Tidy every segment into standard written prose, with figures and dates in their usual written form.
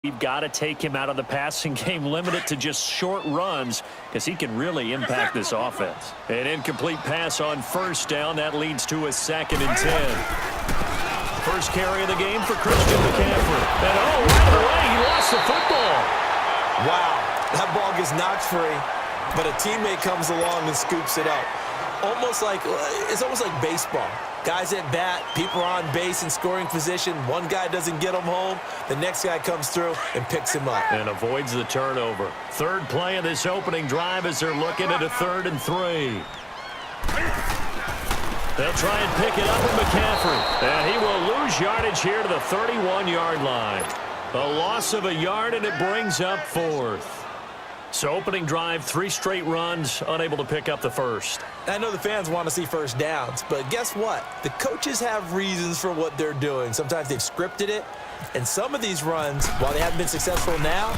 You've got to take him out of the passing game, limit it to just short runs, because he can really impact this offense. An incomplete pass on first down. That leads to a 2nd and 10. First carry of the game for Christian McCaffrey. And right away, he lost the football. Wow, that ball gets knocked free, but a teammate comes along and scoops it up. It's almost like baseball. Guys at bat, people are on base in scoring position. One guy doesn't get him home. The next guy comes through and picks him up. And avoids the turnover. Third play of this opening drive as they're looking at a 3rd and 3. They'll try and pick it up with McCaffrey. And he will lose yardage here to the 31-yard line. A loss of a yard, and it brings up 4th. So opening drive, 3 straight runs, unable to pick up the first. I know the fans want to see first downs, but guess what? The coaches have reasons for what they're doing. Sometimes they've scripted it, and some of these runs, while they haven't been successful now,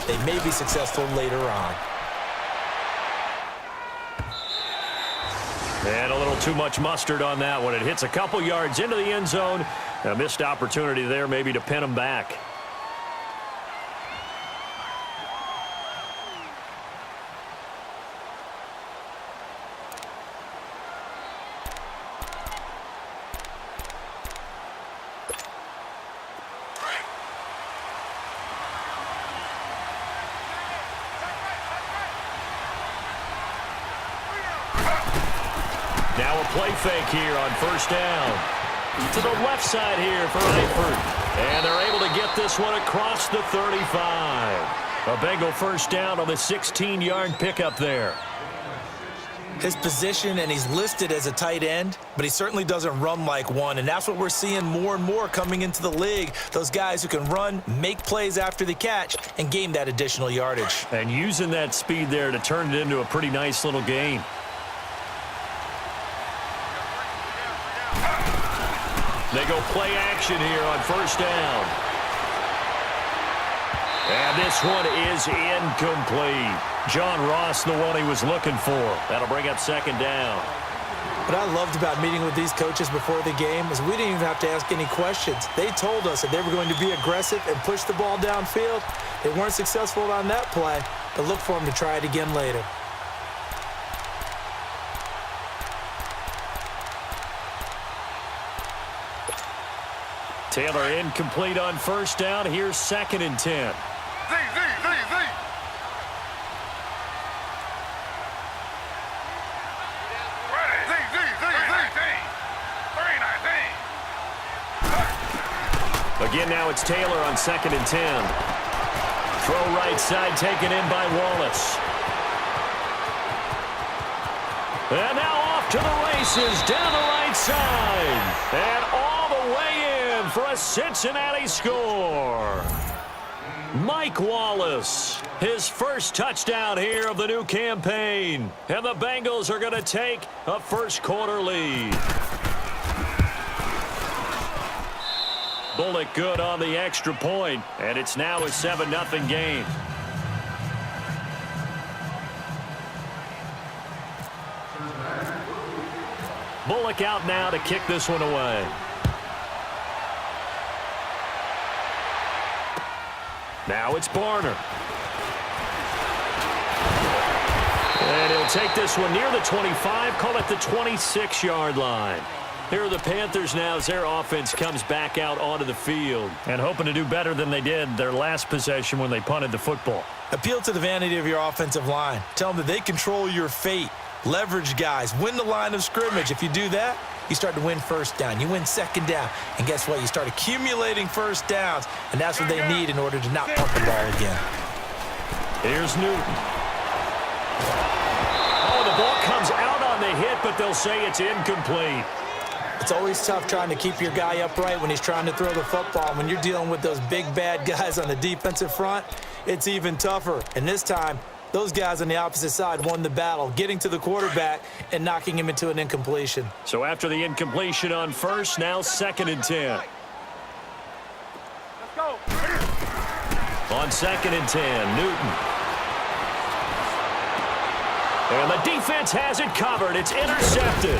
they may be successful later on. And a little too much mustard on that one. It hits a couple yards into the end zone. A missed opportunity there maybe to pin them back. Now a play fake here on first down. To the left side here for Eifert. And they're able to get this one across the 35. A Bengal first down on the 16-yard pickup there. His position, and he's listed as a tight end, but he certainly doesn't run like one, and that's what we're seeing more and more coming into the league. Those guys who can run, make plays after the catch, and gain that additional yardage. And using that speed there to turn it into a pretty nice little gain. They go play action here on first down. And this one is incomplete. John Ross, the one he was looking for. That'll bring up 2nd down. What I loved about meeting with these coaches before the game is we didn't even have to ask any questions. They told us that they were going to be aggressive and push the ball downfield. They weren't successful on that play, but look for them to try it again later. Taylor incomplete on first down. Here's 2nd and 10. Again, now it's Taylor on 2nd and 10. Throw right side, taken in by Wallace. And now off to the races, down the right side. And all the way in for a Cincinnati score. Mike Wallace, his first touchdown here of the new campaign. And the Bengals are going to take a first-quarter lead. Bullock good on the extra point, and it's now a 7-0 game. Bullock out now to kick this one away. Now it's Barner. And he'll take this one near the 25, call it the 26-yard line. Here are the Panthers now as their offense comes back out onto the field and hoping to do better than they did their last possession when they punted the football. Appeal to the vanity of your offensive line. Tell them that they control your fate. Leverage guys. Win the line of scrimmage. If you do that, you start to win first down. You win 2nd down. And guess what? You start accumulating first downs, and that's what they need in order to not punt the ball again. Here's Newton. Oh, the ball comes out on the hit, but they'll say it's incomplete. It's always tough trying to keep your guy upright when he's trying to throw the football. When you're dealing with those big, bad guys on the defensive front, it's even tougher. And this time, those guys on the opposite side won the battle, getting to the quarterback and knocking him into an incompletion. So after the incompletion on first, now 2nd and 10. Let's go. On 2nd and 10, Newton. And the defense has it covered. It's intercepted.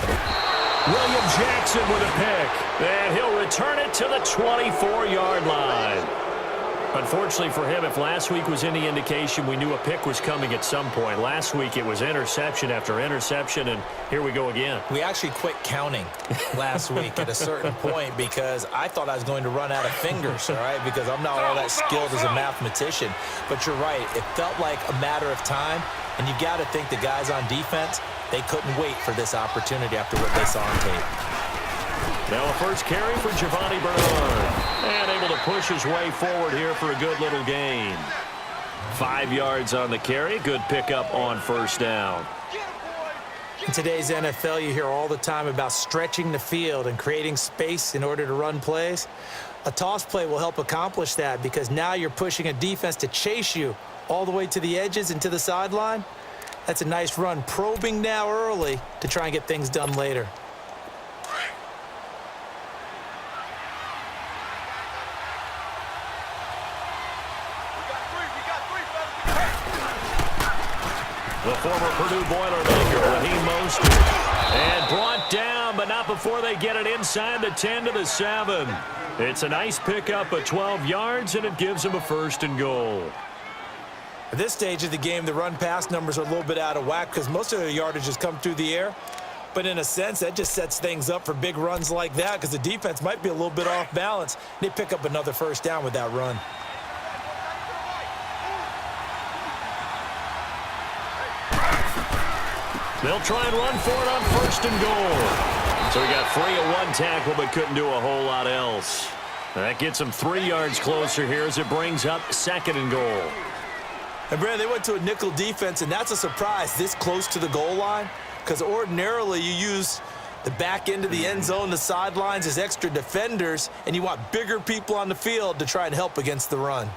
William Jackson with a pick. And he'll return it to the 24-yard line. Unfortunately for him, if last week was any indication, we knew a pick was coming at some point. Last week it was interception after interception, and here we go again. We actually quit counting last week at a certain point because I thought I was going to run out of fingers, all right, because I'm not all that skilled as a mathematician. But you're right. It felt like a matter of time, and you got to think the guys on defense, they couldn't wait for this opportunity after what they saw on tape. Now a first carry for Giovanni Bernard. And able to push his way forward here for a good little gain. 5 yards on the carry. Good pickup on first down. In today's NFL, you hear all the time about stretching the field and creating space in order to run plays. A toss play will help accomplish that because now you're pushing a defense to chase you all the way to the edges and to the sideline. That's a nice run, probing now early to try and get things done later. The former Purdue Boilermaker, Raheem Mostert. And brought down, but not before they get it inside the 10 to the 7. It's a nice pickup of 12 yards, and it gives them a first and goal. At this stage of the game, the run-pass numbers are a little bit out of whack because most of their yardage has come through the air. But in a sense, that just sets things up for big runs like that because the defense might be a little bit off balance. They pick up another first down with that run. They'll try and run for it on first and goal. So he got free of one tackle but couldn't do a whole lot else. That gets him 3 yards closer here as it brings up second and goal. And, Brandon, they went to a nickel defense, and that's a surprise this close to the goal line because ordinarily you use the back end of the end zone, the sidelines as extra defenders, and you want bigger people on the field to try and help against the run.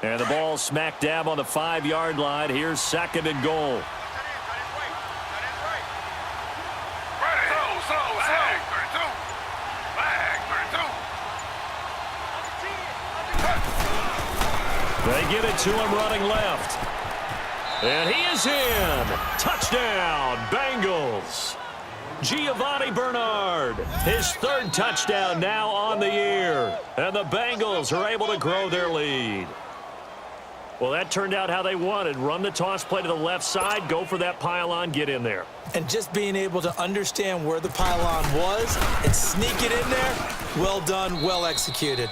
And the ball smack dab on the 5-yard line. Here's second and goal. They get it to him running left. And he is in. Touchdown, Bengals. Giovanni Bernard, his third touchdown now on the year. And the Bengals are able to grow their lead. Well, that turned out how they wanted. Run the toss play to the left side, go for that pylon, get in there. And just being able to understand where the pylon was and sneak it in there, well done, well executed.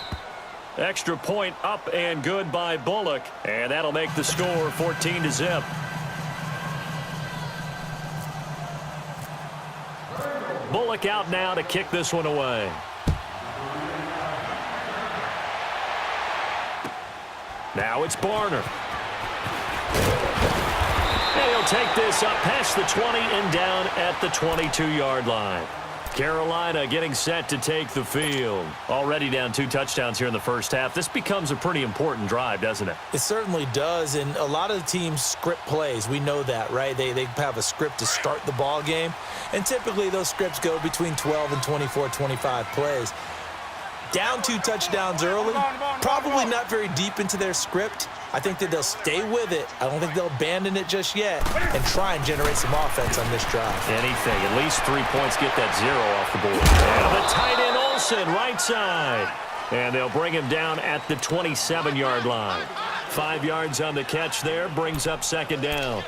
Extra point up and good by Bullock. And that'll make the score 14-0. Bullock out now to kick this one away. Now it's Barner. And he'll take this up past the 20 and down at the 22-yard line. Carolina getting set to take the field. Already down 2 touchdowns here in the first half. This becomes a pretty important drive, doesn't it? It certainly does, and a lot of the teams script plays. We know that, right? They have a script to start the ball game, and typically those scripts go between 12 and 24, 25 plays. Down 2 touchdowns early, probably not very deep into their script. I think that they'll stay with it. I don't think they'll abandon it just yet and try and generate some offense on this drive. Anything. At least 3 points, get that 0 off the board. And the tight end Olsen, right side. And they'll bring him down at the 27-yard line. 5 yards on the catch there, brings up second down.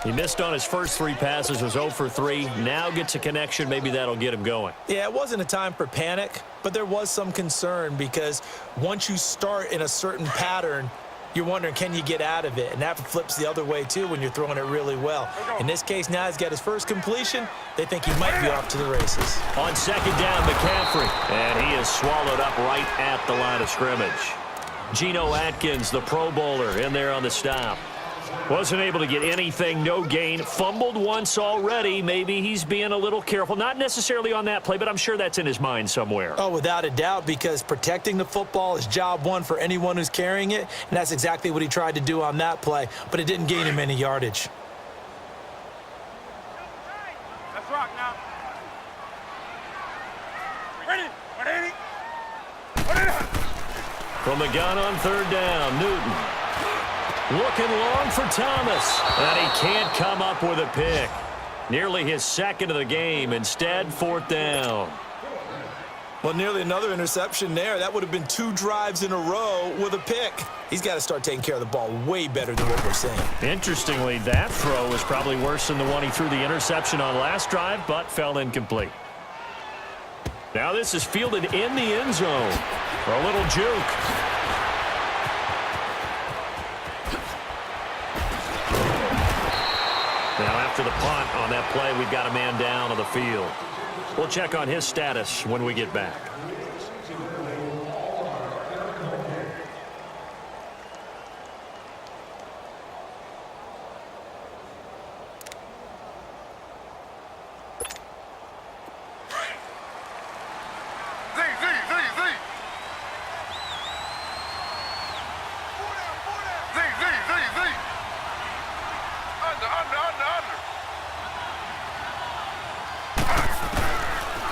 He missed on his first 3 passes, was 0 for 3. Now gets a connection. Maybe that'll get him going. Yeah, it wasn't a time for panic, but there was some concern because once you start in a certain pattern, you're wondering, can you get out of it? And that flips the other way, too, when you're throwing it really well. In this case, now he's got his first completion. They think he might be off to the races. On second down, McCaffrey. And he is swallowed up right at the line of scrimmage. Geno Atkins, the Pro Bowler, in there on the stop. Wasn't able to get anything, no gain. Fumbled once already. Maybe he's being a little careful. Not necessarily on that play, but I'm sure that's in his mind somewhere. Oh, without a doubt, because protecting the football is job one for anyone who's carrying it, and that's exactly what he tried to do on that play, but it didn't gain him any yardage. Let's rock now. From the gun on third down, Newton. Looking long for Thomas. And he can't come up with a pick. Nearly his second of the game. Instead, fourth down. Well, nearly another interception there. That would have been 2 drives in a row with a pick. He's got to start taking care of the ball way better than what we're seeing. Interestingly, that throw was probably worse than the one he threw the interception on last drive, but fell incomplete. Now this is fielded in the end zone for a little juke. Now after the punt on that play, we've got a man down on the field. We'll check on his status when we get back.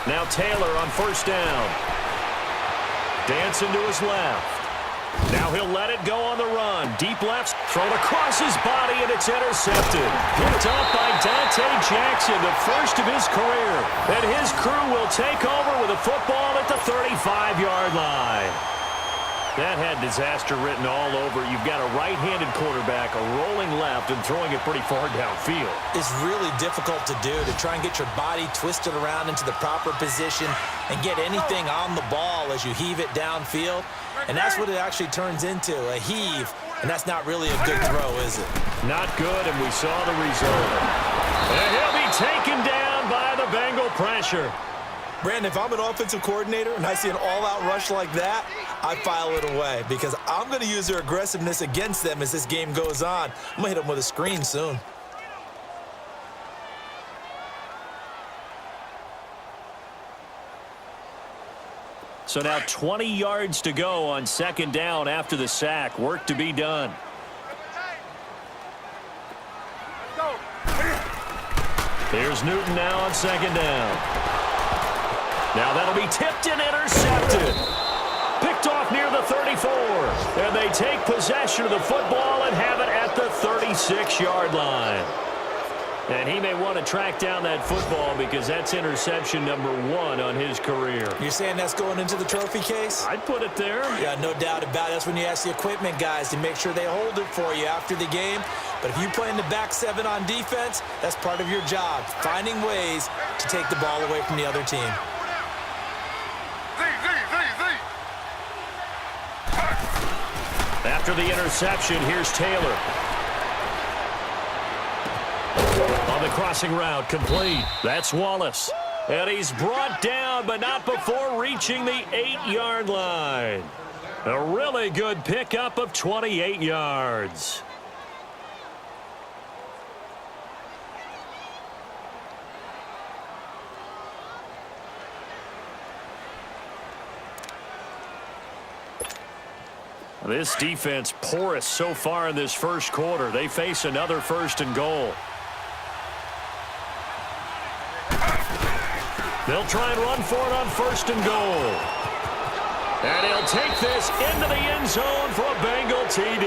Now Taylor on first down. Dancing to his left. Now he'll let it go on the run. Deep left, thrown across his body, and it's intercepted. Picked up by Dante Jackson, the first of his career. And his crew will take over with a football at the 35-yard line. That had disaster written all over. You've got a right-handed quarterback, a rolling left, and throwing it pretty far downfield. It's really difficult to do, to try and get your body twisted around into the proper position and get anything on the ball as you heave it downfield. And that's what it actually turns into, a heave. And that's not really a good throw, is it? Not good, and we saw the result. And he'll be taken down by the Bengal pressure. Brandon, if I'm an offensive coordinator and I see an all-out rush like that, I file it away because I'm going to use their aggressiveness against them as this game goes on. I'm going to hit them with a screen soon. So now 20 yards to go on second down after the sack. Work to be done. Here's Newton now on second down. Now that'll be tipped and intercepted. Picked off near the 34. And they take possession of the football and have it at the 36-yard line. And he may want to track down that football because that's interception number 1 on his career. You're saying that's going into the trophy case? I'd put it there. Yeah, no doubt about it. That's when you ask the equipment guys to make sure they hold it for you after the game. But if you play in the back 7 on defense, that's part of your job, finding ways to take the ball away from the other team. After the interception, here's Taylor. On the crossing route, complete. That's Wallace. And he's brought down, but not before reaching the 8-yard line. A really good pickup of 28 yards. This defense porous so far in this first quarter. They face another first and goal. They'll try and run for it on first and goal. And he'll take this into the end zone for a Bengal TD.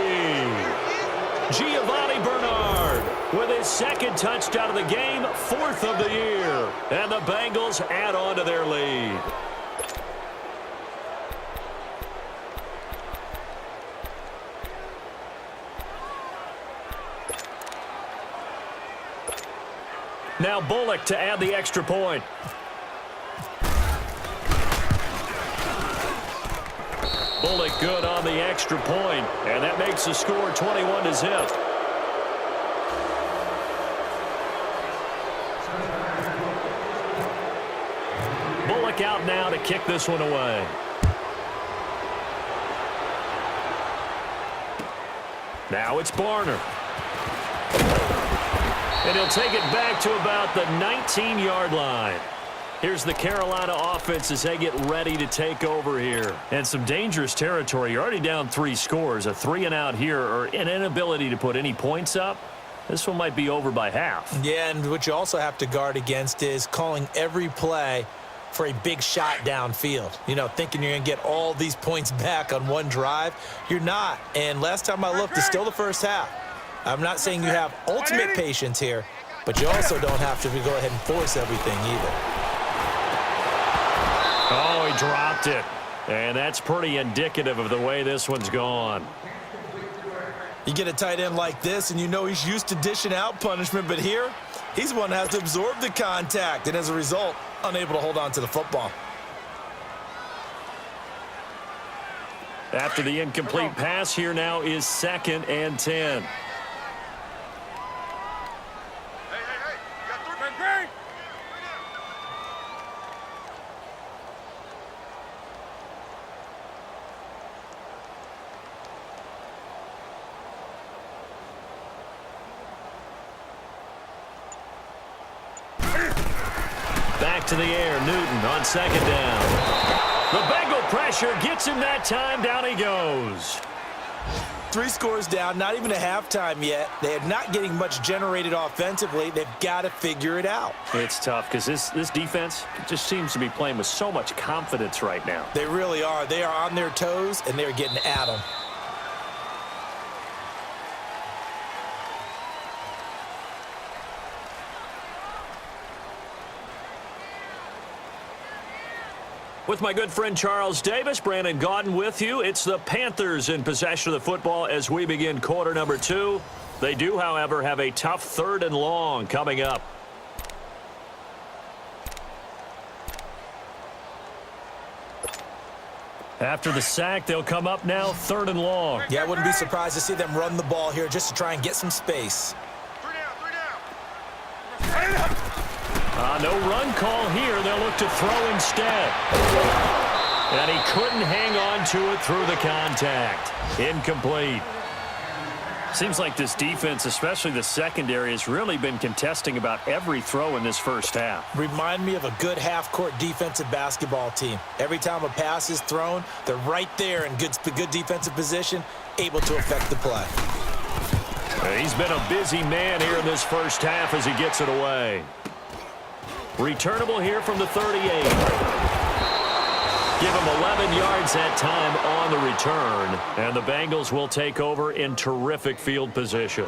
Giovanni Bernard with his second touchdown of the game, 4th of the year. And the Bengals add on to their lead. Now Bullock to add the extra point. Bullock good on the extra point, and that makes the score 21-0. Bullock out now to kick this one away. Now it's Barner. And he'll take it back to about the 19-yard line. Here's the Carolina offense as they get ready to take over here. And some dangerous territory. You're already down 3 scores. A 3-and-out here, or an inability to put any points up. This one might be over by half. Yeah, and what you also have to guard against is calling every play for a big shot downfield. You know, thinking you're going to get all these points back on one drive. You're not. And last time I looked, it's still the first half. I'm not saying you have ultimate patience here, but you also don't have to go ahead and force everything either. Oh, he dropped it. And that's pretty indicative of the way this one's gone. You get a tight end like this, and you know he's used to dishing out punishment, but here, he's one that has to absorb the contact, and as a result, unable to hold on to the football. After the incomplete pass, here now is 2nd and 10. Back to the air, Newton on 2nd down. The Bengal pressure gets him that time. Down he goes. 3 scores down, not even a halftime yet. They are not getting much generated offensively. They've got to figure it out. It's tough because this defense just seems to be playing with so much confidence right now. They really are. They are on their toes, and they're getting at them. With my good friend Charles Davis, Brandon Gaudin with you. It's the Panthers in possession of the football as we begin quarter number 2. They do, however, have a tough 3rd and long coming up. After the sack, they'll come up now 3rd and long. Yeah, I wouldn't be surprised to see them run the ball here just to try and get some space. No run call here. They'll look to throw instead. And he couldn't hang on to it through the contact. Incomplete. Seems like this defense, especially the secondary, has really been contesting about every throw in this first half. Remind me of a good half-court defensive basketball team. Every time a pass is thrown, they're right there in good defensive position, able to affect the play. He's been a busy man here in this first half as he gets it away. Returnable here from the 38. Give him 11 yards that time on the return. And the Bengals will take over in terrific field position.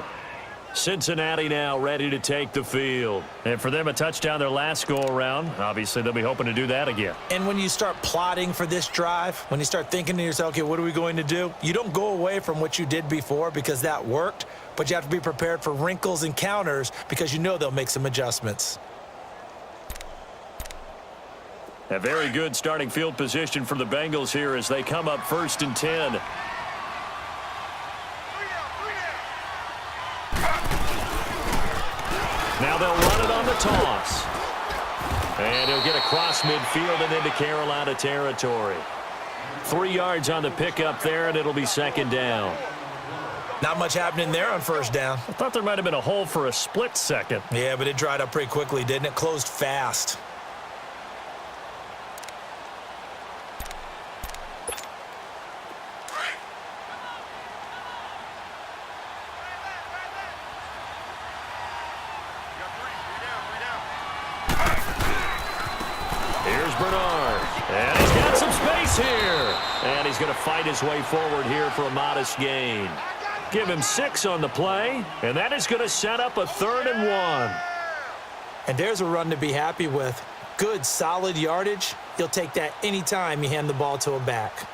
Cincinnati now ready to take the field. And for them, a touchdown their last go-around. Obviously, they'll be hoping to do that again. And when you start plotting for this drive, when you start thinking to yourself, okay, what are we going to do? You don't go away from what you did before because that worked, but you have to be prepared for wrinkles and counters because you know they'll make some adjustments. A very good starting field position for the Bengals here as they come up 1st and 10. Now they'll run it on the toss. And he'll get across midfield and into Carolina territory. 3 yards on the pickup there, and it'll be 2nd down. Not much happening there on 1st down. I thought there might have been a hole for a split second. Yeah, but it dried up pretty quickly, didn't it? Closed fast. And he's got some space here. And he's going to fight his way forward here for a modest gain. Give him 6 on the play, and that is going to set up a 3rd and 1. And there's a run to be happy with. Good, solid yardage. You'll take that anytime you hand the ball to a back.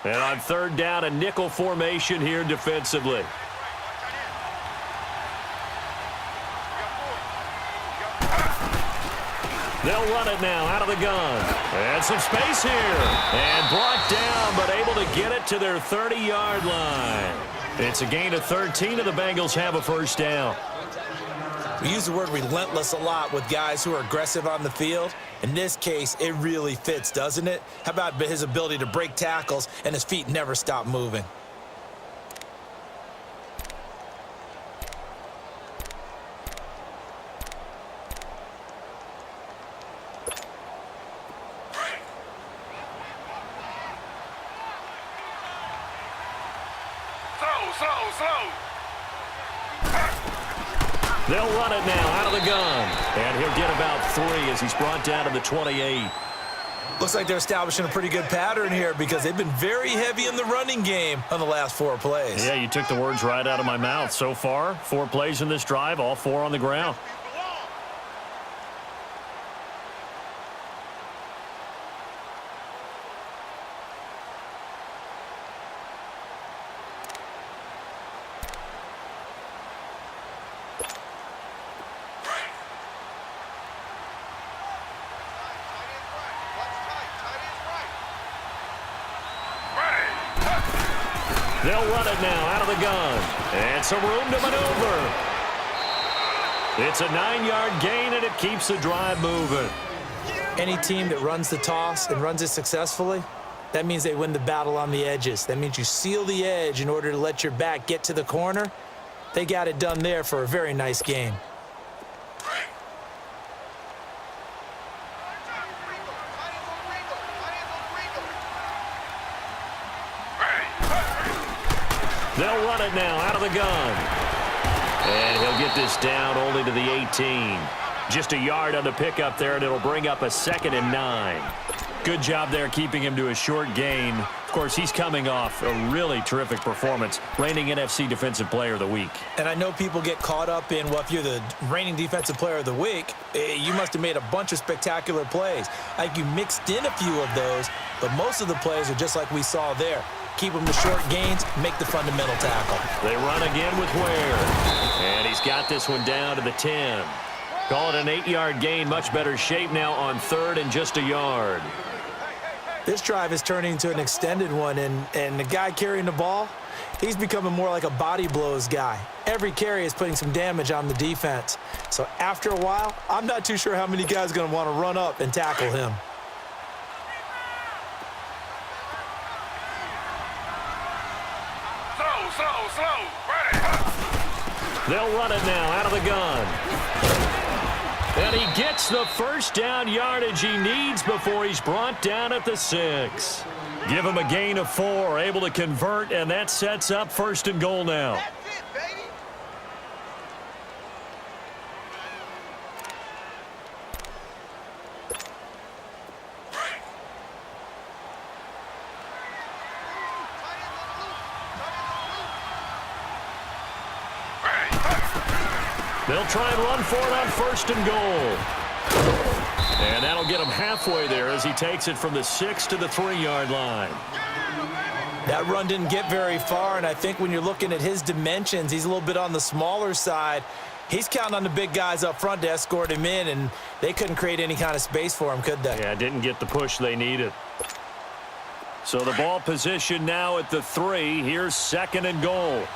And on 3rd down, a nickel formation here defensively. They'll run it now out of the gun. And some space here. And brought down, but able to get it to their 30-yard line. It's a gain of 13, and the Bengals have a 1st down. We use the word relentless a lot with guys who are aggressive on the field. In this case, it really fits, doesn't it? How about his ability to break tackles and his feet never stop moving? They'll run it now out of the gun. And he'll get about 3 as he's brought down to the 28. Looks like they're establishing a pretty good pattern here because they've been very heavy in the running game on the last 4 plays. Yeah, you took the words right out of my mouth. So far, 4 plays in this drive, all 4 on the ground. They'll run it now out of the gun. And some room to maneuver. It's a 9-yard gain, and it keeps the drive moving. Any team that runs the toss and runs it successfully, that means they win the battle on the edges. That means you seal the edge in order to let your back get to the corner. They got it done there for a very nice game. They'll run it now out of the gun. And he'll get this down only to the 18. Just a yard on the pickup there, and it'll bring up a 2nd and 9. Good job there keeping him to a short gain. Of course, he's coming off a really terrific performance, reigning NFC Defensive Player of the Week. And I know people get caught up in, well, if you're the reigning Defensive Player of the Week, you must have made a bunch of spectacular plays. Like you mixed in a few of those, but most of the plays are just like we saw there. Keep them to short gains, make the fundamental tackle. They run again with Ware. And he's got this one down to the 10. Call it an 8-yard gain, much better shape now on 3rd and just a yard. This drive is turning into an extended one, and the guy carrying the ball, he's becoming more like a body blows guy. Every carry is putting some damage on the defense. So after a while, I'm not too sure how many guys are going to want to run up and tackle him. Slow. Ready. They'll run it now out of the gun. And he gets the first down yardage he needs before he's brought down at the 6. Give him a gain of 4, able to convert, and that sets up 1st and goal now. That's it, baby. They'll try and run for it on 1st and goal. And that'll get him halfway there as he takes it from the 6 to the 3-yard line. That run didn't get very far, and I think when you're looking at his dimensions, he's a little bit on the smaller side. He's counting on the big guys up front to escort him in, and they couldn't create any kind of space for him, could they? Yeah, didn't get the push they needed. So the ball position now at the 3. Here's 2nd and goal.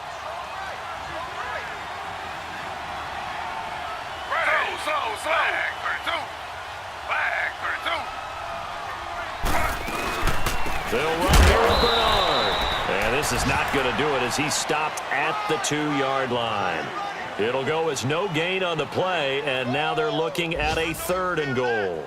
They'll run here with Bernard. And this is not going to do it as he's stopped at the 2-yard line. It'll go as no gain on the play, and now they're looking at a 3rd and goal.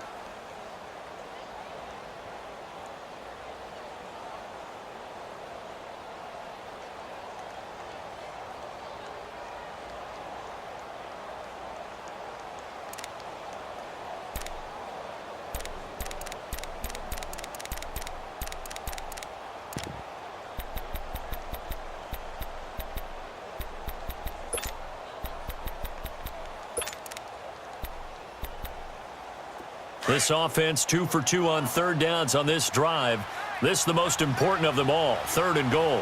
This offense 2 for 2 on 3rd downs on this drive. This is the most important of them all, 3rd and goal.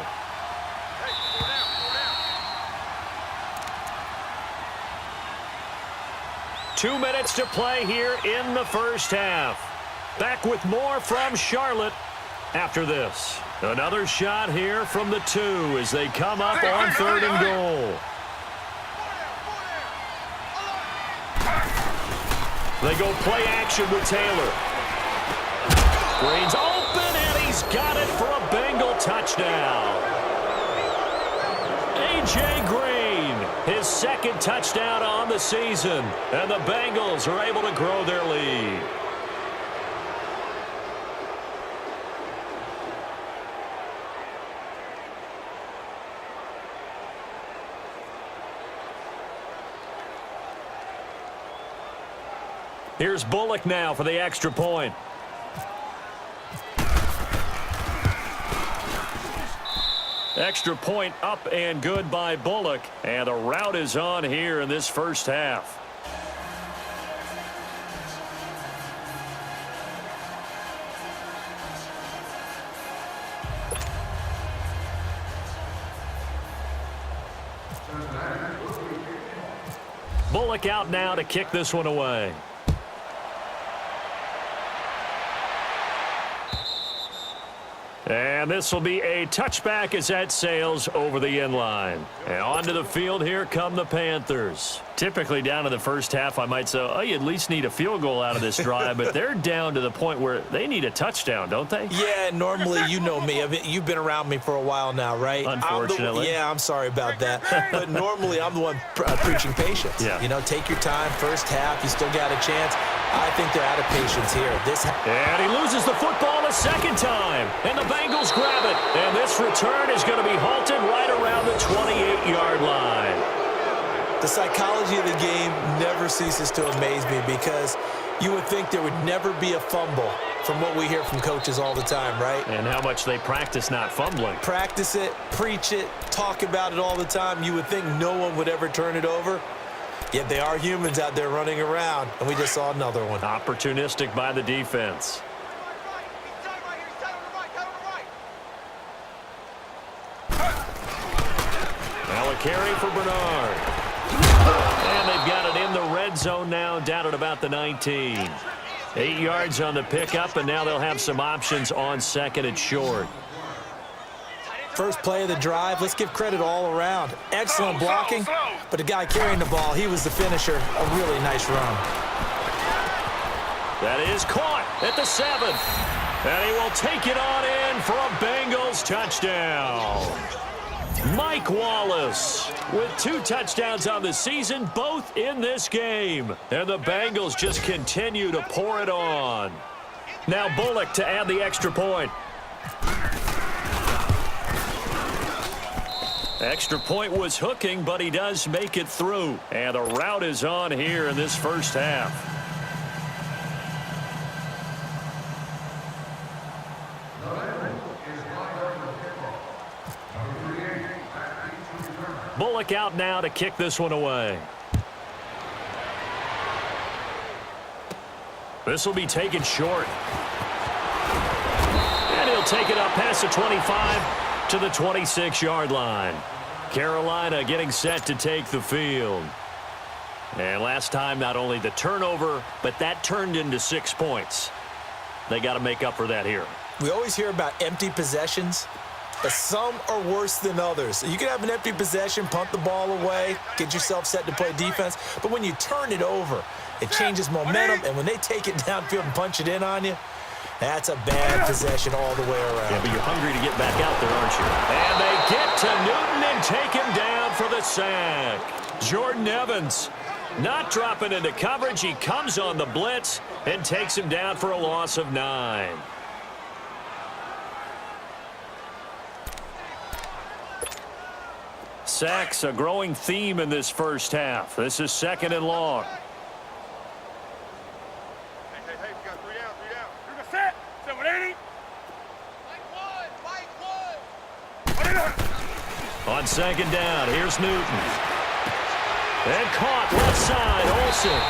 Two minutes to play here in the first half. Back with more from Charlotte after this. Another shot here from the 2 as they come up on 3rd and goal. They go play action with Taylor. Green's open, and he's got it for a Bengal touchdown. A.J. Green, his 2nd touchdown on the season, and the Bengals are able to grow their lead. Here's Bullock now for the extra point. Extra point up and good by Bullock. And the route is on here in this first half. Bullock out now to kick this one away. And this will be a touchback as that sails over the end line. And onto the field, here come the Panthers. Typically down in the first half, I might say, oh, you at least need a field goal out of this drive, but they're down to the point where they need a touchdown, don't they? Yeah, normally, you know me. I mean, you've been around me for a while now, right? Unfortunately. I'm sorry about that. But normally, I'm the one preaching patience. Yeah. You know, take your time. First half, you still got a chance. I think they're out of patience here. And he loses the football a second time. And the Bengals grab it. And this return is going to be halted right around the 28-yard line. The psychology of the game never ceases to amaze me because you would think there would never be a fumble from what we hear from coaches all the time, right? And how much they practice not fumbling. Practice it, preach it, talk about it all the time. You would think no one would ever turn it over. Yet they are humans out there running around, and we just saw another one. Opportunistic by the defense. Now a carry for Bernard. And they've got it in the red zone now, down at about the 19. 8 yards on the pickup, and now they'll have some options on second and short. First play of the drive, let's give credit all around. Excellent blocking, but the guy carrying the ball, he was the finisher. A really nice run. That is caught at the 7. And he will take it on in for a Bengals touchdown. Mike Wallace with 2 touchdowns on the season, both in this game. And the Bengals just continue to pour it on. Now Bullock to add the extra point. Extra point was hooking, but he does make it through. And the route is on here in this first half. Bullock out now to kick this one away. This will be taken short. And he'll take it up past the 25 to the 26-yard line. Carolina getting set to take the field. And last time, not only the turnover, but that turned into 6 points. They got to make up for that here. We always hear about empty possessions, but some are worse than others. You can have an empty possession, punt the ball away, get yourself set to play defense, but when you turn it over, it changes momentum, and when they take it downfield and punch it in on you, that's a bad possession all the way around. Yeah, but you're hungry to get back out there, aren't you? And they get to Newton and take him down for the sack. Jordan Evans not dropping into coverage. He comes on the blitz and takes him down for a loss of 9. Sacks, a growing theme in this first half. This is 2nd and long. Hey, we got 3 down, 3 down. You're the set. 780. On 2nd down, here's Newton. And caught left side, Olsen.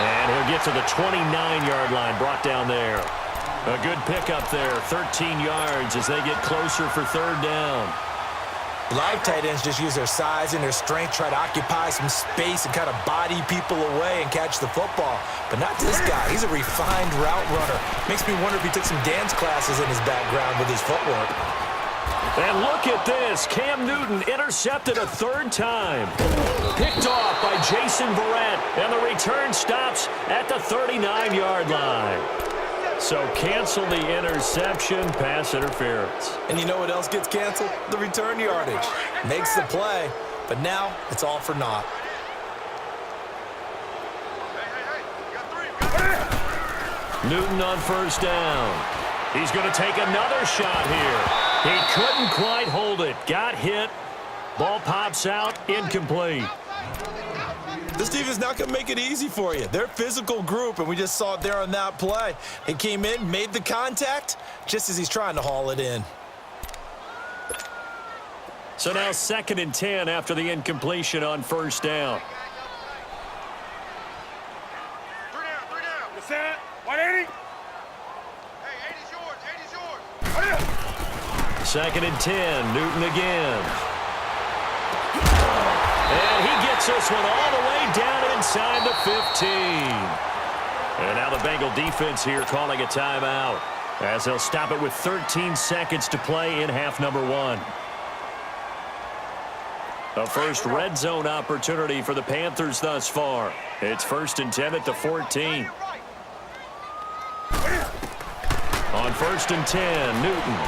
And he'll get to the 29-yard line, brought down there. A good pickup there, 13 yards as they get closer for 3rd down. A lot of tight ends just use their size and their strength, try to occupy some space and kind of body people away and catch the football. But not this guy. He's a refined route runner. Makes me wonder if he took some dance classes in his background with his footwork. And look at this. Cam Newton intercepted a 3rd time. Picked off by Jason Verrett. And the return stops at the 39-yard line. So cancel the interception, pass interference. And you know what else gets canceled? The return yardage. Makes the play, but now it's all for naught. Newton on 1st down. He's going to take another shot here. He couldn't quite hold it. Got hit. Ball pops out, incomplete. This defense is not going to make it easy for you. They're a physical group, and we just saw it there on that play. He came in, made the contact, just as he's trying to haul it in. So now 2nd and 10 after the incompletion on 1st down. 3 down. Good set. 180. Hey, 80's yours. 80's yours. Hurry up. 2nd and 10. Newton again. And he gets this one all the way down inside the 15. And now the Bengal defense here calling a timeout as they'll stop it with 13 seconds to play in half number 1. A first red zone opportunity for the Panthers thus far. It's 1st and 10 at the 14. On 1st and 10, Newton.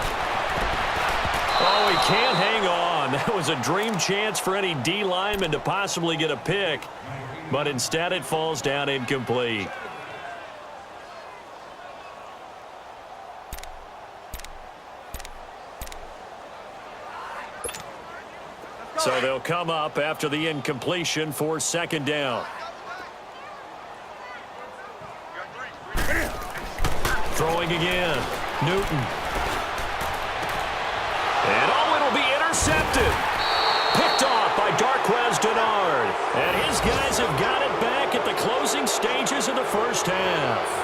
Oh, he can't hang on. That was a dream chance for any D lineman to possibly get a pick, but instead it falls down incomplete. So they'll come up after the incompletion for 2nd down. Throwing again. Newton. And oh, it'll be intercepted. Picked off by Darquez Denard. And his guys have got it back at the closing stages of the 1st half.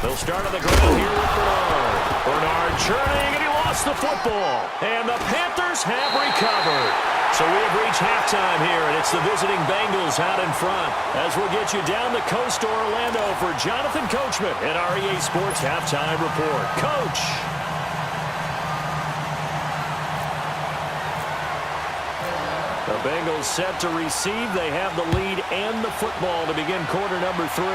They'll start on the ground here with Bernard. Bernard churning, and he lost the football. And the Panthers have recovered. So we have reached halftime here, and it's the visiting Bengals out in front. As we'll get you down the coast to Orlando for Jonathan Coachman at REA Sports Halftime Report. Coach. The Bengals set to receive. They have the lead and the football to begin quarter number 3.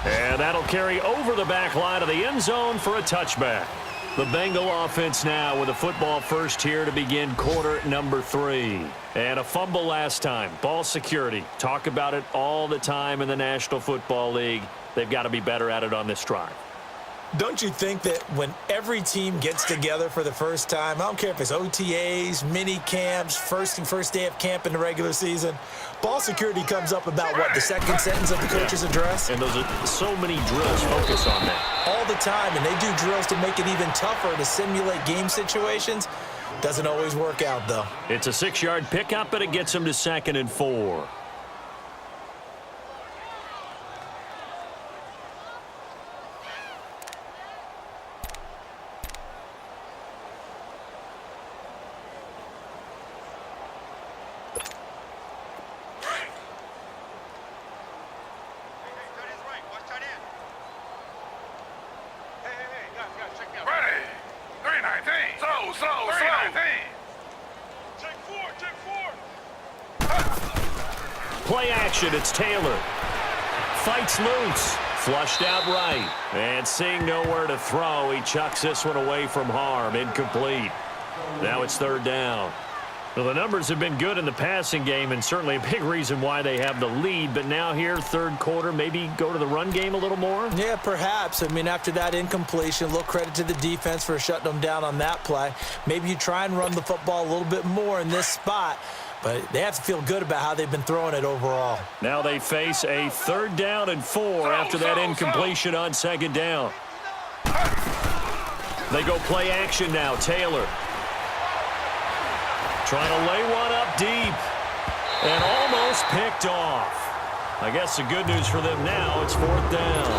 And that'll carry over the back line of the end zone for a touchback. The Bengal offense now with a football first here to begin quarter number 3. And a fumble last time. Ball security. Talk about it all the time in the National Football League. They've got to be better at it on this drive. Don't you think that when every team gets together for the first time, I don't care if it's OTAs, mini camps, first day of camp in the regular season, ball security comes up about what, the second sentence of the coach's address? And those are so many drills focus on that. All the time, and they do drills to make it even tougher to simulate game situations. Doesn't always work out, though. It's a 6-yard pickup, and it gets them to 2nd and 4. Play action, it's Taylor. Fights loose. Flushed out right. And seeing nowhere to throw, he chucks this one away from harm. Incomplete. Now it's 3rd down. Well, the numbers have been good in the passing game and certainly a big reason why they have the lead. But now here, 3rd quarter, maybe go to the run game a little more? Yeah, perhaps. I mean, after that incompletion, a little credit to the defense for shutting them down on that play. Maybe you try and run the football a little bit more in this spot. But they have to feel good about how they've been throwing it overall. Now they face a 3rd down and 4 after that incompletion on 2nd down. They go play action now. Taylor trying to lay one up deep and almost picked off. I guess the good news for them now, it's 4th down.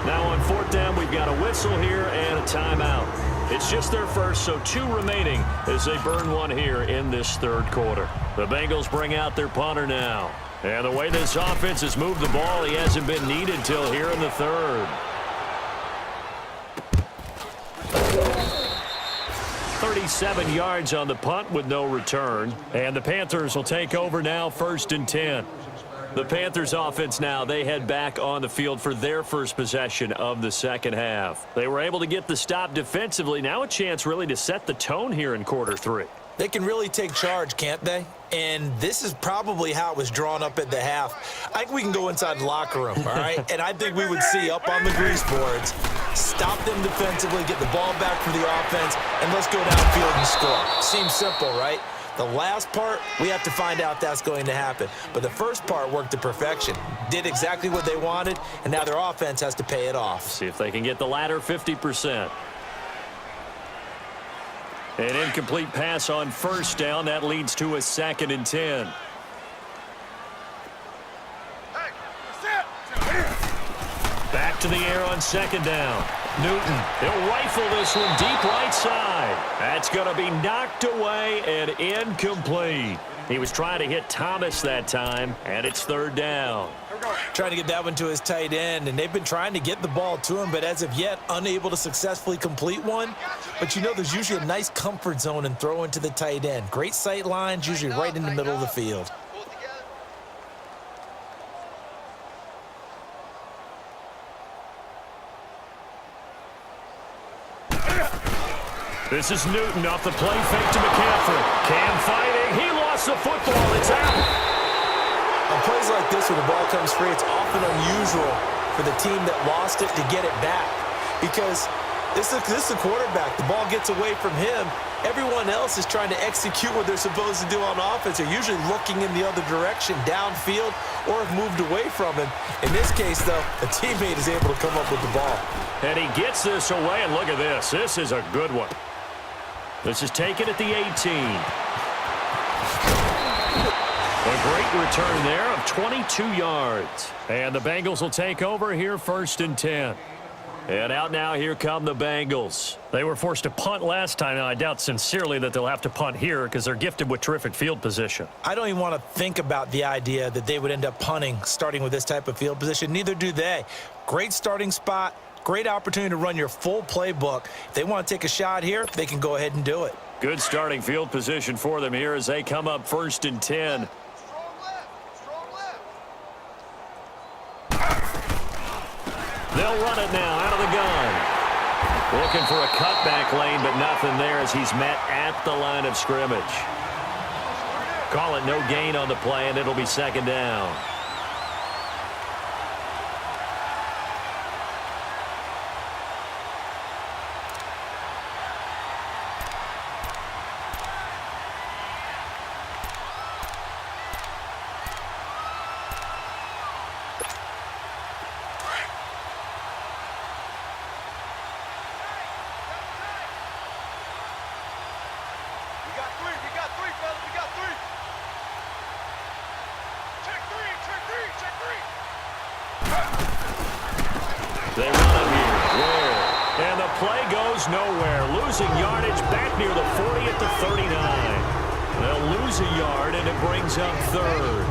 Now on 4th down, we've got a whistle here and a timeout. It's just their first, so 2 remaining as they burn one here in this 3rd quarter. The Bengals bring out their punter now. And the way this offense has moved the ball, he hasn't been needed till here in the 3rd. 37 yards on the punt with no return. And the Panthers will take over now, 1st and 10. The Panthers offense now, they head back on the field for their first possession of the 2nd half. They were able to get the stop defensively. Now a chance really to set the tone here in quarter 3. They can really take charge, can't they? And this is probably how it was drawn up at the half. I think we can go inside the locker room, all right? And I think we would see up on the grease boards, stop them defensively, get the ball back for the offense, and let's go downfield and score. Seems simple, right? The last part, we have to find out if that's going to happen. But the first part worked to perfection. Did exactly what they wanted, and now their offense has to pay it off. See if they can get the latter 50%. An incomplete pass on first down. That leads to a 2nd and 10. Back to the air on 2nd down. Newton, he'll rifle this one deep right side. That's going to be knocked away and incomplete. He was trying to hit Thomas that time, and it's 3rd down. Trying to get that one to his tight end, and they've been trying to get the ball to him, but as of yet, unable to successfully complete one. But you know there's usually a nice comfort zone in throwing to the tight end. Great sight lines, usually right in the middle of the field. This is Newton off the play fake to McCaffrey. Cam fighting. He lost the football. It's out. On plays like this, when the ball comes free, it's often unusual for the team that lost it to get it back. Because this is the quarterback. The ball gets away from him. Everyone else is trying to execute what they're supposed to do on offense. They're usually looking in the other direction, downfield, or have moved away from him. In this case, though, a teammate is able to come up with the ball. And he gets this away, and look at this. This is a good one. This is taken at the 18. A great return there of 22 yards. And the Bengals will take over here 1st and 10. And out now, here come the Bengals. They were forced to punt last time. Now, I doubt sincerely that they'll have to punt here because they're gifted with terrific field position. I don't even want to think about the idea that they would end up punting starting with this type of field position. Neither do they. Great starting spot. Great opportunity to run your full playbook. If they want to take a shot here, they can go ahead and do it. Good starting field position for them here as they come up 1st and 10. They'll run it now out of the gun. Looking for a cutback lane, but nothing there as he's met at the line of scrimmage. Call it no gain on the play, and it'll be 2nd down. They run it here. Where? And the play goes nowhere. Losing yardage back near the 40 at the 39. They'll lose a yard, and it brings up 3rd.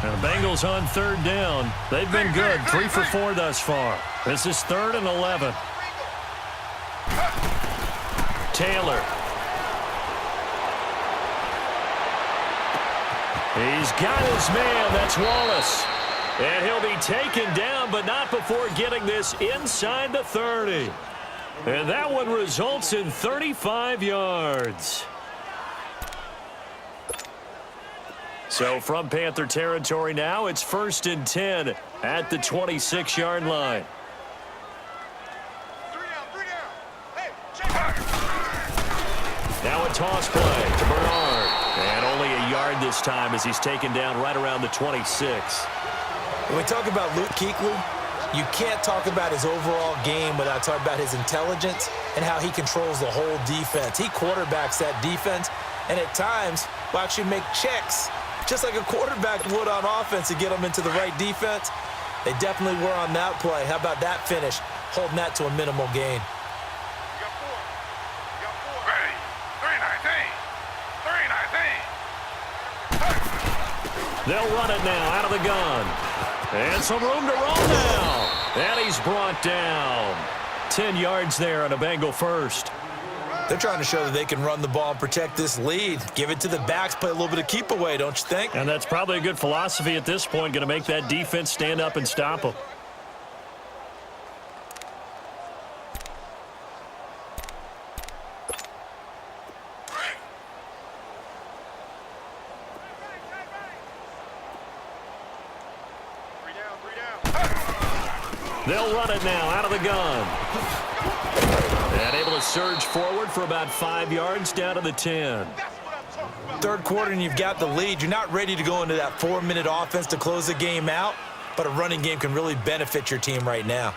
And the Bengals on 3rd down. They've been good. 3 for 4 thus far. This is 3rd and 11. Taylor. He's got his man. That's Wallace. And he'll be taken down, but not before getting this inside the 30. And that one results in 35 yards. So from Panther territory now, it's 1st and 10 at the 26-yard line. Now a toss play to Bernard. And only a yard this time as he's taken down right around the 26. When we talk about Luke Kuechly, you can't talk about his overall game without talking about his intelligence and how he controls the whole defense. He quarterbacks that defense, and at times will actually make checks, just like a quarterback would on offense to get them into the right defense. They definitely were on that play. How about that finish, holding that to a minimal gain? They'll run it now out of the gun. And some room to roll now. And he's brought down. 10 yards there on a Bengal first. They're trying to show that they can run the ball and protect this lead. Give it to the backs, play a little bit of keep away, don't you think? And that's probably a good philosophy at this point, going to make that defense stand up and stop them. They'll run it now out of the gun. And able to surge forward for about 5 yards down to the 10. Third quarter and you've got the lead. You're not ready to go into that 4-minute offense to close the game out, but a running game can really benefit your team right now.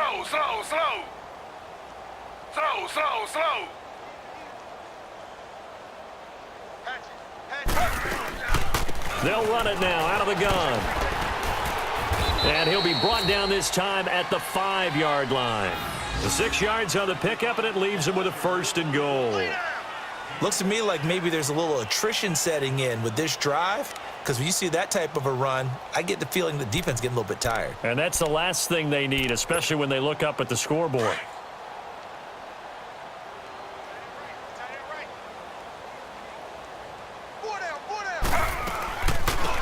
Slow. They'll run it now out of the gun. And he'll be brought down this time at the 5-yard line. The 6 yards on the pickup, and it leaves him with a 1st and goal. Looks to me like maybe there's a little attrition setting in with this drive, because when you see that type of a run, I get the feeling the defense getting a little bit tired. And that's the last thing they need, especially when they look up at the scoreboard.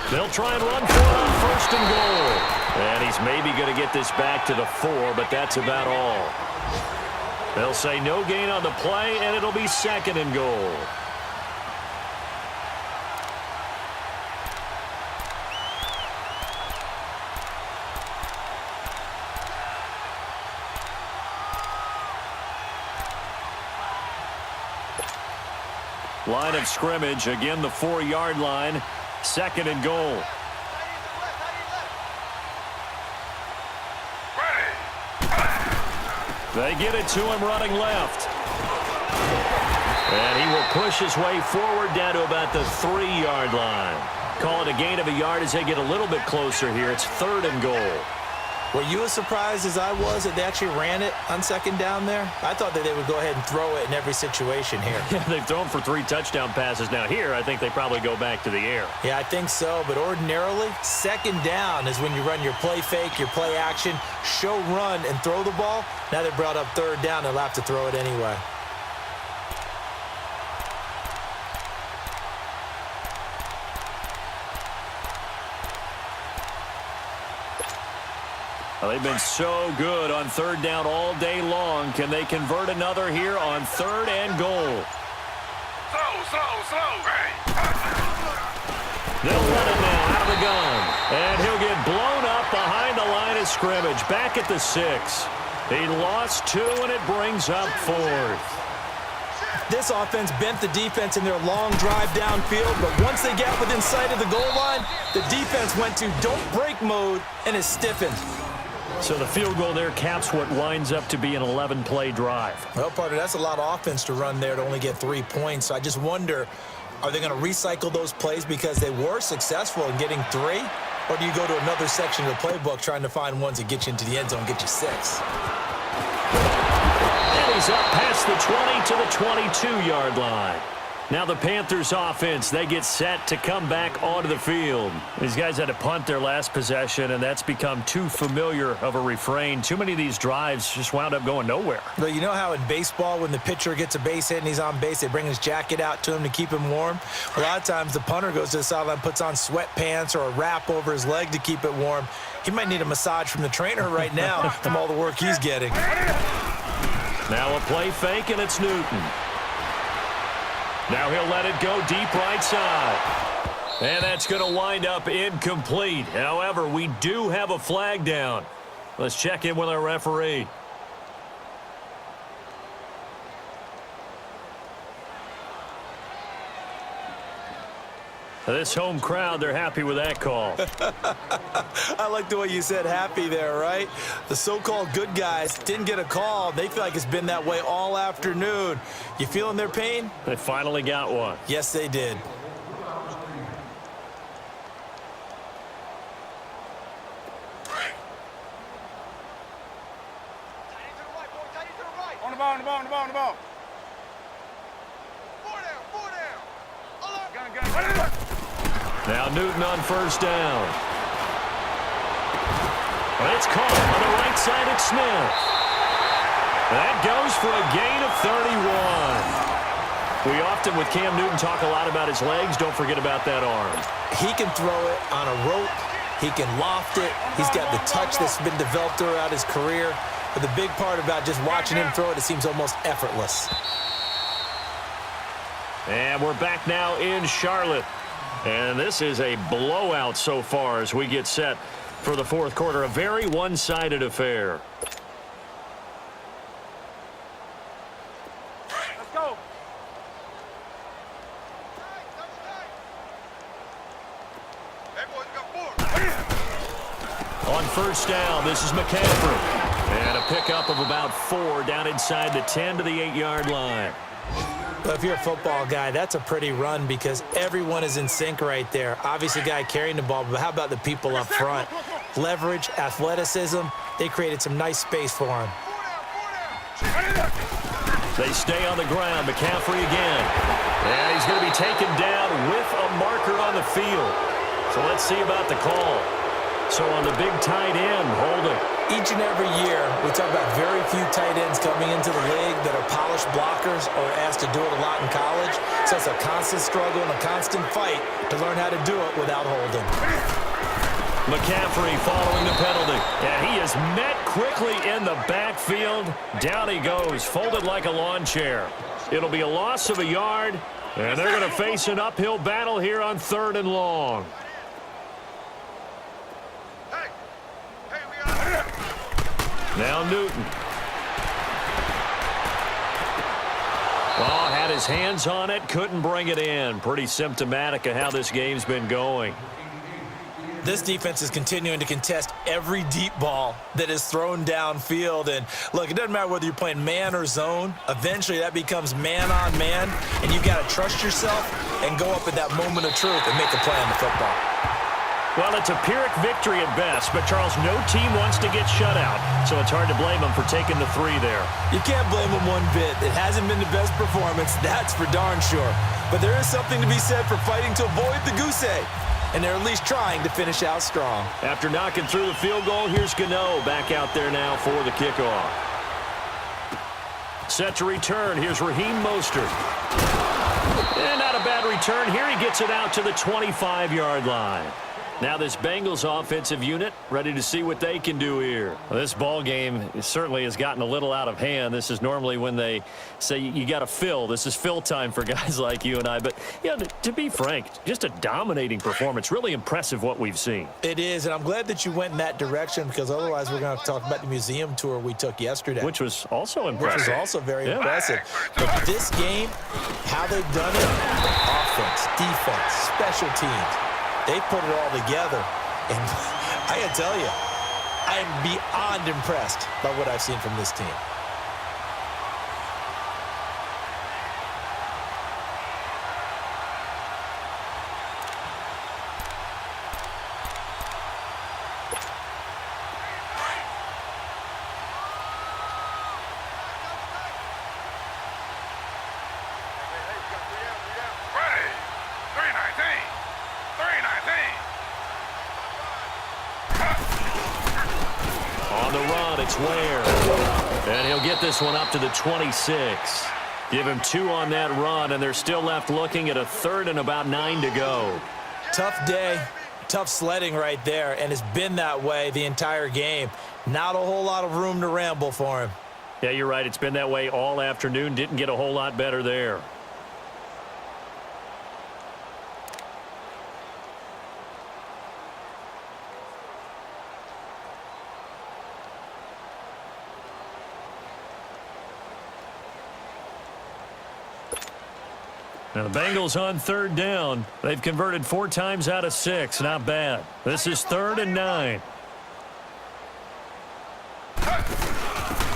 They'll try and run for it on 1st and goal. And he's maybe going to get this back to the 4, but that's about all. They'll say no gain on the play, and it'll be 2nd and goal. Line of scrimmage, again the 4-yard line. 2nd and goal. They get it to him running left. And he will push his way forward down to about the 3-yard line. Call it a gain of a yard as they get a little bit closer here. It's 3rd and goal. Were you as surprised as I was that they actually ran it on 2nd down there? I thought that they would go ahead and throw it in every situation here. Yeah, they've thrown for 3 touchdown passes. Now here, I think they probably go back to the air. Yeah, I think so, but ordinarily, 2nd down is when you run your play fake, your play action, show run, and throw the ball. Now they brought up 3rd down, they'll have to throw it anyway. Well, they've been so good on 3rd down all day long. Can they convert another here on 3rd and goal? Slow. They'll run it now out of the gun. And he'll get blown up behind the line of scrimmage. Back at the 6. He lost 2, and it brings up 4th. This offense bent the defense in their long drive downfield, but once they got within sight of the goal line, the defense went to don't break mode and is stiffened. So the field goal there caps what winds up to be an 11-play drive. Well, partner, that's a lot of offense to run there to only get 3 points. So I just wonder, are they going to recycle those plays because they were successful in getting 3? Or do you go to another section of the playbook trying to find ones that get you into the end zone and get you 6? And he's up past the 20 to the 22-yard line. Now the Panthers offense, they get set to come back onto the field. These guys had to punt their last possession, and that's become too familiar of a refrain. Too many of these drives just wound up going nowhere. Well, you know how in baseball when the pitcher gets a base hit and he's on base, they bring his jacket out to him to keep him warm? A lot of times the punter goes to the sideline, puts on sweatpants or a wrap over his leg to keep it warm. He might need a massage from the trainer right now from all the work he's getting. Now a play fake, and it's Newton. Now he'll let it go deep right side. And that's going to wind up incomplete. However, we do have a flag down. Let's check in with our referee. This home crowd, they're happy with that call. I like the way you said happy there, right? The so-called good guys didn't get a call. They feel like it's been that way all afternoon. You feeling their pain? They finally got one. Yes, they did. On the ball. Now Newton on first down. It's caught on the right side at Smith. That goes for a gain of 31. We often, with Cam Newton, talk a lot about his legs. Don't forget about that arm. He can throw it on a rope. He can loft it. He's got the touch that's been developed throughout his career. But the big part about just watching him throw it, it seems almost effortless. And we're back now in Charlotte. And this is a blowout so far as we get set for the fourth quarter. A very one-sided affair. Let's go. Hey, boys, we got 4. On first down, this is McCaffrey. And a pickup of about 4 down inside the 10 to the 8-yard line. But if you're a football guy, that's a pretty run because everyone is in sync right there. Obviously, guy carrying the ball, but how about the people up front? Leverage, athleticism, they created some nice space for him. They stay on the ground. McCaffrey again. And he's going to be taken down with a marker on the field. So let's see about the call. So on the big tight end, holding. Each and every year, we talk about very few tight ends coming into the league that are polished blockers or asked to do it a lot in college. So it's a constant struggle and a constant fight to learn how to do it without holding. McCaffrey following the penalty. And he is met quickly in the backfield. Down he goes, folded like a lawn chair. It'll be a loss of a yard, and they're going to face an uphill battle here on 3rd and long. Now Newton. Well, had his hands on it, couldn't bring it in. Pretty symptomatic of how this game's been going. This defense is continuing to contest every deep ball that is thrown downfield. And look, it doesn't matter whether you're playing man or zone. Eventually, that becomes man on man, and you got to trust yourself and go up at that moment of truth and make a play on the football. Well, it's a Pyrrhic victory at best, but, Charles, no team wants to get shut out, so it's hard to blame them for taking the 3 there. You can't blame them one bit. It hasn't been the best performance, that's for darn sure. But there is something to be said for fighting to avoid the goose egg, and they're at least trying to finish out strong. After knocking through the field goal, here's Gano back out there now for the kickoff. Set to return, here's Raheem Mostert. And not a bad return. Here he gets it out to the 25-yard line. Now this Bengals offensive unit ready to see what they can do here. Well, this ball game certainly has gotten a little out of hand. This is normally when they say you got to fill. This is fill time for guys like you and I. But, you know, to be frank, just a dominating performance. Really impressive what we've seen. It is, and I'm glad that you went in that direction because otherwise we're going to have to talk about the museum tour we took yesterday. Which was also impressive. Which was also very impressive. But this game, how they've done it, offense, defense, special teams, they put it all together, and I gotta tell you, I am beyond impressed by what I've seen from this team. On the run, it's Ware. And he'll get this one up to the 26. Give him 2 on that run, and they're still left looking at a 3rd and about 9 to go. Tough day, tough sledding right there, and it's been that way the entire game. Not a whole lot of room to ramble for him. Yeah, you're right. It's been that way all afternoon. Didn't get a whole lot better there. Now the Bengals on 3rd down. They've converted 4 times out of 6. Not bad. This is 3rd and 9.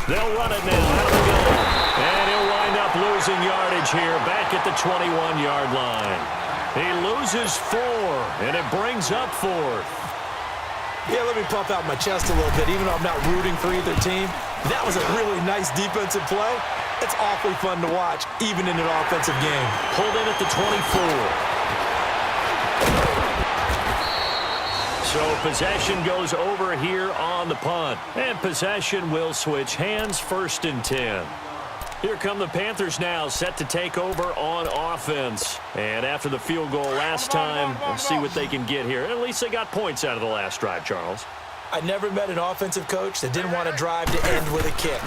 They'll run it now out of the gun. And he'll wind up losing yardage here back at the 21-yard line. He loses 4, and it brings up 4th. Yeah, let me pump out my chest a little bit, even though I'm not rooting for either team. That was a really nice defensive play. It's awfully fun to watch, even in an offensive game. Pulled in at the 24. So possession goes over here on the punt. And possession will switch hands, 1st and 10. Here come the Panthers now, set to take over on offense. And after the field goal last time, we'll see what they can get here. At least they got points out of the last drive, Charles. I never met an offensive coach that didn't want to drive to end with a kick.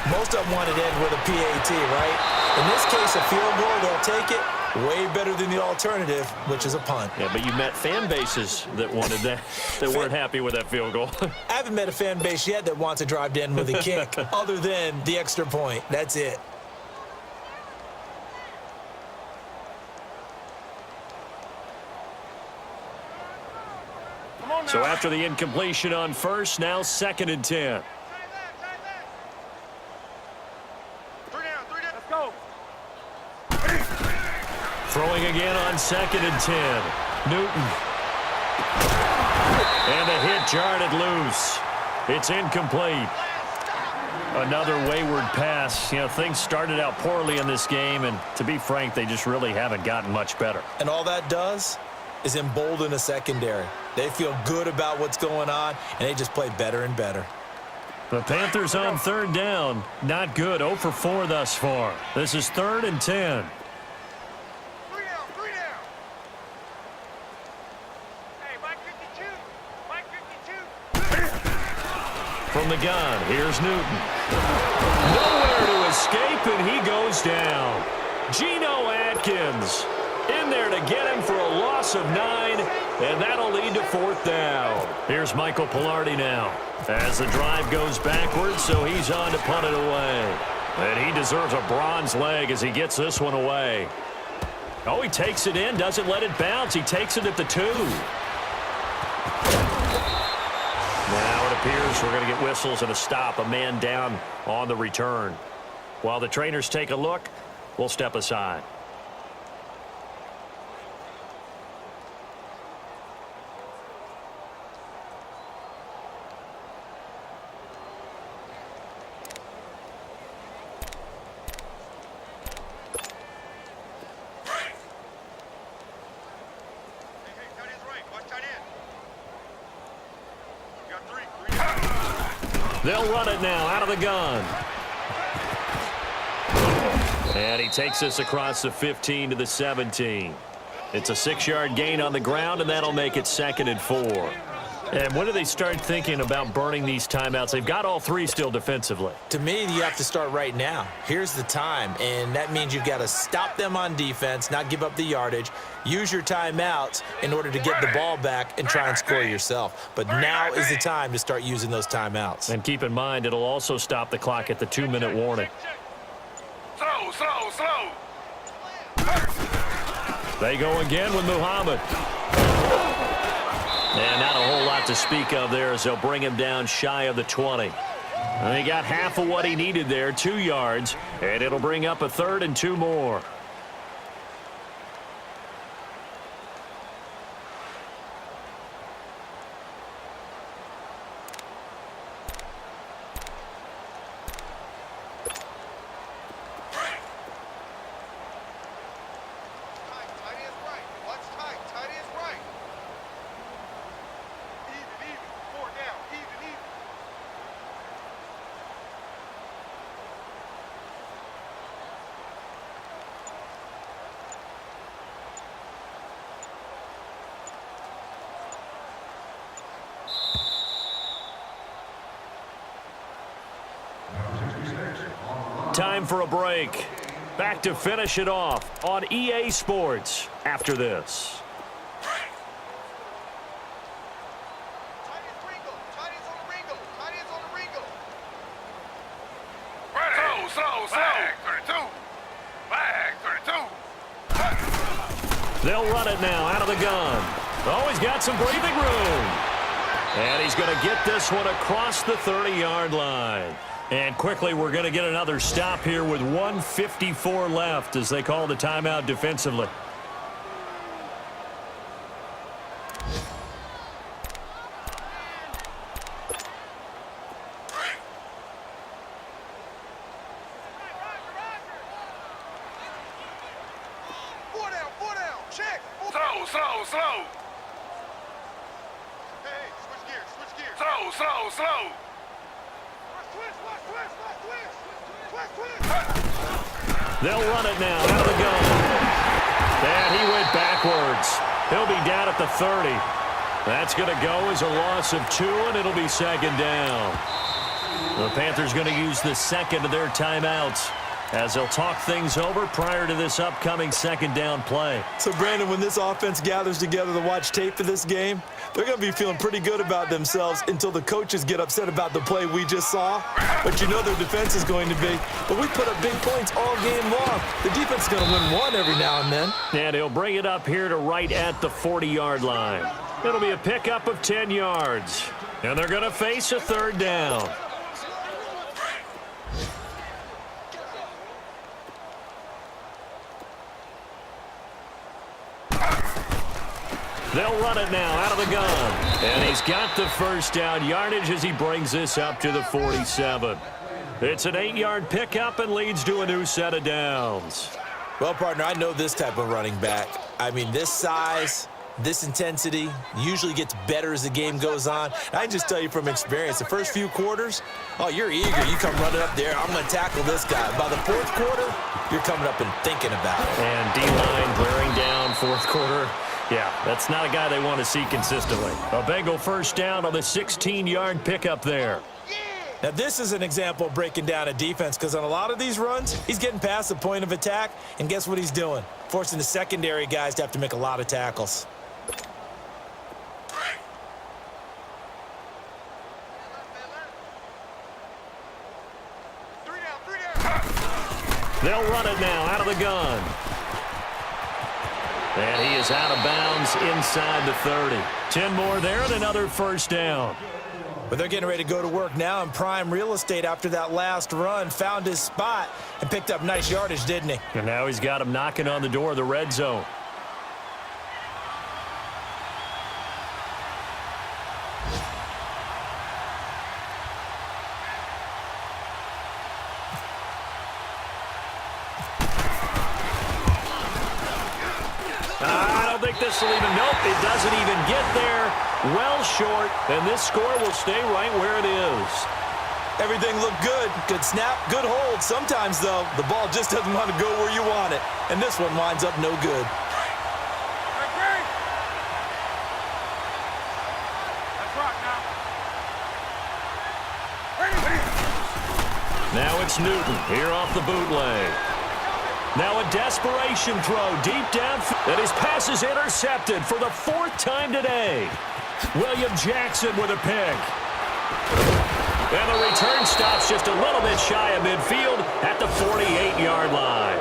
Most of them wanted to end with a PAT, right? In this case, a field goal, they'll take it. Way better than the alternative, which is a punt. Yeah, but you met fan bases that wanted that, that weren't happy with that field goal. I haven't met a fan base yet that wants to drive to end with a kick other than the extra point. That's it. So after the incompletion on 1st, now 2nd and 10. Let's go. Throwing again on 2nd and 10. Newton. And the hit jarred it loose. It's incomplete. Another wayward pass. You know, things started out poorly in this game, and to be frank, they just really haven't gotten much better. And all that does is embolden a secondary. They feel good about what's going on, and they just play better and better. The Panthers on 3rd down. Not good. 0 for 4 thus far. This is 3rd and 10. Three down. Hey, Mike 52. From the gun, here's Newton. Nowhere to escape, and he goes down. Geno Atkins in there to get him for a loss of 9, and that'll lead to 4th down. Here's Michael Pilardi now as the drive goes backwards, so he's on to punt it away. And he deserves a bronze leg as he gets this one away. Oh, he takes it in, doesn't let it bounce. He takes it at the 2. Now it appears we're going to get whistles and a stop, a man down on the return. While the trainers take a look, we'll step aside. They'll run it now out of the gun. And he takes this across the 15 to the 17. It's a 6-yard gain on the ground, and that'll make it 2nd and 4. And when do they start thinking about burning these timeouts? They've got all 3 still defensively. To me, you have to start right now. Here's the time, and that means you've got to stop them on defense, not give up the yardage, use your timeouts in order to get the ball back and try and score yourself. But now is the time to start using those timeouts. And keep in mind, it'll also stop the clock at the 2-minute warning. Slow. They go again with Muhammad. And not a whole lot to speak of there as they'll bring him down shy of the 20. And he got half of what he needed there, 2 yards, and it'll bring up a 3rd and 2 more. Time for a break. Back to finish it off on EA Sports after this. They'll run it now out of the gun. Oh, he's got some breathing room. And he's going to get this one across the 30-yard line. And quickly, we're going to get another stop here with 1:54 left as they call the timeout defensively. Four down, check. Slow. Hey, Slow. They'll run it now out of the gun. And he went backwards. He'll be down at the 30. That's going to go as a loss of 2, and it'll be second down. The Panthers going to use the second of their timeouts as they'll talk things over prior to this upcoming second down play. So, Brandon, when this offense gathers together to watch tape for this game, they're going to be feeling pretty good about themselves until the coaches get upset about the play we just saw. But you know their defense is going to be. But we put up big points all game long. The defense is going to win one every now and then. And he'll bring it up here to right at the 40-yard line. It'll be a pickup of 10 yards. And they're going to face a third down. They'll run it now out of the gun. And he's got the first down yardage as he brings this up to the 47. It's an 8-yard pickup and leads to a new set of downs. Well, partner, I know this type of running back. I mean, this size, this intensity usually gets better as the game goes on. I can just tell you from experience, the first few quarters, oh, you're eager. You come running up there, I'm going to tackle this guy. By the fourth quarter, you're coming up and thinking about it. And D-line wearing down fourth quarter. Yeah, that's not a guy they want to see consistently. A Bengal first down on the 16-yard pickup there. Now, this is an example of breaking down a defense because on a lot of these runs, he's getting past the point of attack, and guess what he's doing? Forcing the secondary guys to have to make a lot of tackles. They'll run it now out of the gun. And he is out of bounds inside the 30. 10 more there and another first down. But they're getting ready to go to work now in prime real estate after that last run. Found his spot and picked up nice yardage, didn't he? And now he's got him knocking on the door of the red zone. This will even, nope, it doesn't even get there. Well short, and this score will stay right where it is. Everything looked good. Good snap, good hold. Sometimes, though, the ball just doesn't want to go where you want it. And this one winds up no good. Now it's Newton here off the bootleg. Now a desperation throw deep down. And his pass is intercepted for the 4th time today. William Jackson with a pick. And the return stops just a little bit shy of midfield at the 48-yard line.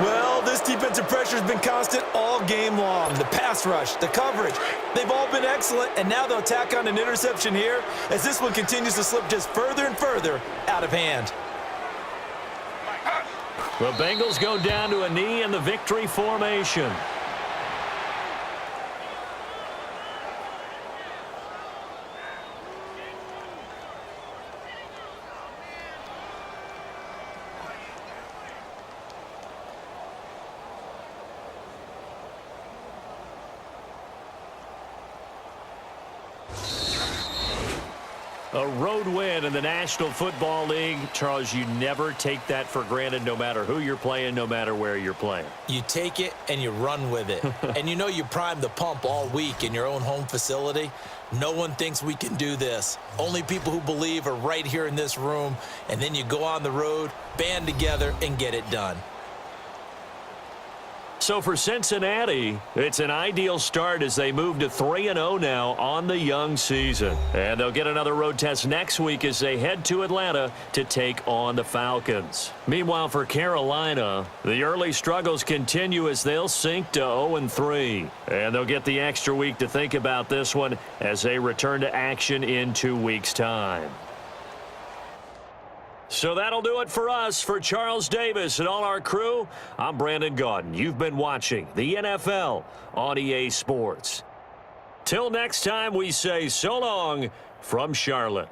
Well, this defensive pressure has been constant all game long. The pass rush, the coverage, they've all been excellent. And now they'll tack on an interception here as this one continues to slip just further and further out of hand. The Bengals go down to a knee in the victory formation. A road win in the National Football League. Charles, you never take that for granted no matter who you're playing, no matter where you're playing. You take it and you run with it. And you know you primed the pump all week in your own home facility. No one thinks we can do this. Only people who believe are right here in this room. And then you go on the road, band together, and get it done. So for Cincinnati, it's an ideal start as they move to 3-0 now on the young season. And they'll get another road test next week as they head to Atlanta to take on the Falcons. Meanwhile, for Carolina, the early struggles continue as they'll sink to 0-3. And they'll get the extra week to think about this one as they return to action in 2 weeks' time. So that'll do it for us. For Charles Davis and all our crew, I'm Brandon Gaudin. You've been watching the NFL on EA Sports. Till next time, we say so long from Charlotte.